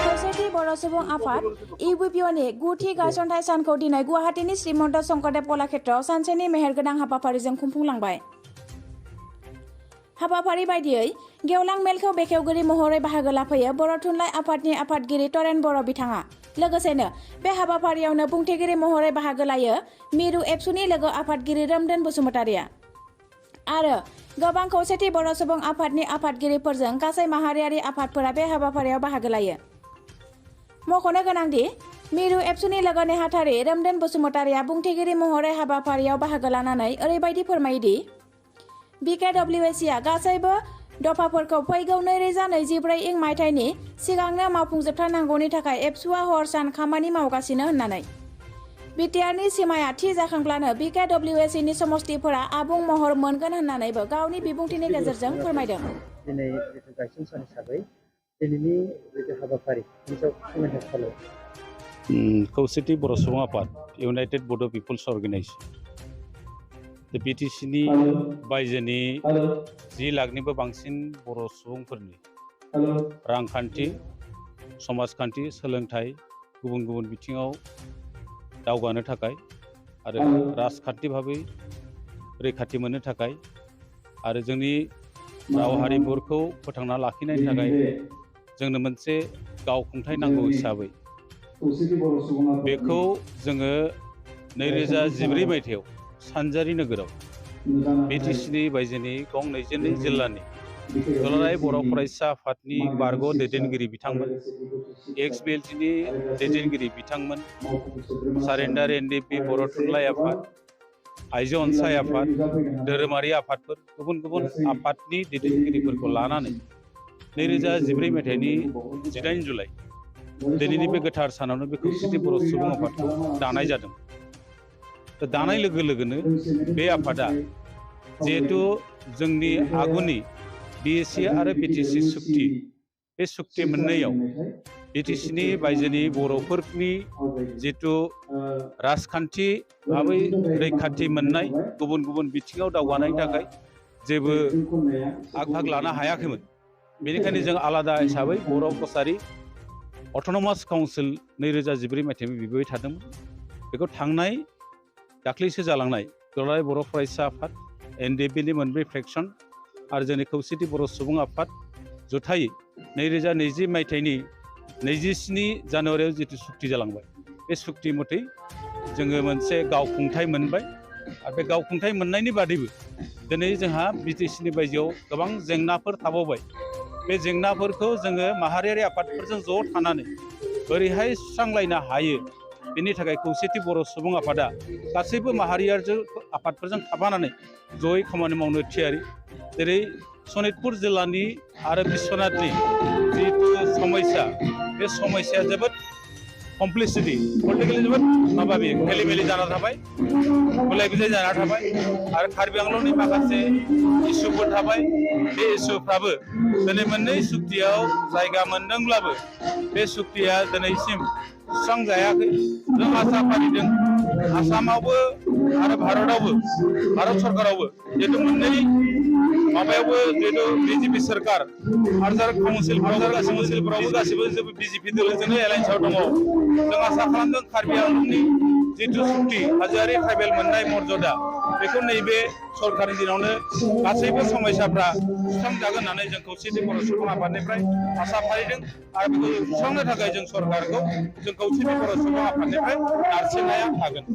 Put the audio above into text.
खौसेथि बर' सुबुं आफाद इउबिपिअनि गुथि गायसनथाय सानखौ दिनै गुवाहाटीनि श्रीमन्त शंकरदेव कलाक्षेत्रआव सानसेनि मेहेरगोनां हाबाफारिजों खुंफुंलांबाय। हाबाफारि बायदियै गेवलां मेलखौ बेखेवगिरि महरै बाहागो लाफैयो बर' थुनलाइ आफादनि आफादगिरि तरेन बर' बिथाङा। लोगोसेनो बे हाबाफारियावनो बुंथिगिरि महरै बाहागो लायो मिरु एबसुनि लोगो आफादगिरि रोमदोन बसुमतारिया। आरो गोबां खौसेथि बर' सुबुं आफादनि आफादगिरिफोरजों गासै माहारियारि आफादफोरा बे हाबाफारियाव बाहागो लायो। मख'नो गोनांदि मिरु एबसुनि लोगो नेहाथारि रोमदोन बसुमतारिया बुंथिगिरि महरै हाबाफारियाव बाहागो लानानै ओरैबायदि फोरमायोदि बिकेडब्लिउएसिआ गासैबो दफाफोरखौ फैगौ 2024 मायथाइनि सिगांनो मावफुंजोबथारनांगौनि थाखाय एबसुआ हर सान खामानि मावगासिनो होननानै। बिटिआरनि सिमाया थि जाखांब्लानो बिकेडब्लिउएसिनि समस्तिफोरा आबुं महर मोनगोन होननानैबो गावनि बिबुंथिनि गेजेरजों फोरमायदों। दिनै गायसन सान हिसाबै दिनैनि हाबाफारि खौसेथि बर' सुबुं आफाद इउनाइटेड बड' पिपल्स अर्गेनाइजेसन बिटिसिनि बायजोनि 10 लाखनिबो बांसिन बर' सुबुंफोरनि रांखान्थि, समाजखान्थि, सोलोंथाइ गुबुन गुबुन बिथिङाव दावगानो थाखाय आरो राजखान्थि भाबै रैखाथि मोननो थाखाय आरो जोंनि राव हारिमुखौ फोथांना लाखिनायनि थाखाय जोंनो मोनसे गावखुंथाय नांगौ हिसाबै बेखौ जोङो 2014 मायथाइयाव सानजारि नोगोराव बिटिसिनि बायजोनि गं 22 जिल्लानि दुलाराय बर' फरायसा आफादनि बारग' दैदेनगिरि बिथांमोन, एक्स-बिएलटिनि दैदेनगिरि बिथांमोन, सारेन्डार एनडिपि बर' थुनलाइ आफाद, आइजो अनसाय आफाद, धोरोमारि आफादफोर गुबुन गुबुन आफादनि दैदेनगिरिफोरखौ लानानै 2014 मायथाइनि 18 जुलाइ दिनैनि बे गोथार सानावनो बे खौसेथि बर' सुबुं आफादखौ दानाय जादों। दानाय लोगो लोगोनो बे आफादा जिहेतु जोंनि आगुनि बिएसि आरो बिटिसि सुक्ति बे सुक्ति मोननैयाव बिटिसिनि बायजोनि बर'फोरनि जितु राजखान्थि भाबै रैखाथि मोननाय गुबुन गुबुन बिथिङाव दावगानायनि थाखाय जेबो आग-भाग लानो हायाखैमोन। बेनिखायनो जों आलादा हिसाबै बर' कसारि अट'नमास काउन्सिल 2014 मायथाइयाव बिबाय थादोंमोन। बेखौ थांनाय दाख्लैसो जालांनाय दुलाराय बर' फरायसा आफाद, एनडिपिनि मोनब्रै फ्रेक्सन आरो जोंनि खौसेथि बर' सुबुं आफाद जथायै 2020 मायथाइनि 27 जानुवारियाव जितु सुक्ति जालांबाय बे सुक्ति मथै जोङो मोनसे गावखुंथाय मोनबाय आरो बे गावखुंथाय मोननायनि बादैबो दिनै जोंहा बिटिसिनि बायजोआव गोबां जेंनाफोर थाबावबाय। बे जेंनाफोरखौ जोङो माहारियारि आफादफोरजों ज' थानानै बोरैहाय सुस्रांलायनो हायो बेनि थाखाय खौसेथि बर' सुबुं आफादा गासैबो माहारियारि आफादफोरजों थाफानानै जयै खामानि मावनो थियारि। जेरै सनितपुर जिल्लानि आरो बिश्वनाथनि जितु समस्या बे समस्याया जोबोद कमप्लिसिटि पलिटिकेलि जोबोद माबा बेयो मेले-मेले जाना थाबाय, गुलाय-गुजाय जाना थाबाय आरो कार्बि आंलंनि माखासे इस्युफोर थाबाय। बे इस्युफ्राबो दिनै मोननै सुक्तियाव जायगा मोनदोंब्लाबो बे सुक्तिया दिनैसिम सुस्रांजायाखै। जों आसा फारिदों आसामावबो आरो भारतआवबो भारत सरकारावबो जिहेतु मोननै माबायावबो जिहेतु बिजेपि सरकार आरो काउन्सिलफोरावबो गासिबो बिजेपि दोलोजोंनो एलायन्सआव दङ। जों आसा खालामदों कार्बि आंलंनि जितु सुक्ति हाजोआरि ट्राइबेल मोननाय मर्यादा बेखौ नैबे सरकारनि दिनावनो गासैबो समस्याफ्रा सुस्रांजागोन होननानै जों खौसेथि बर' सुबुं आफादनिफ्राय आसा फारिदों आरो बेखौ सुस्रांनो थाखाय जों सरकारखौ जों खौसेथि बर' सुबुं आफादनिफ्राय नारसिननाया थागोन।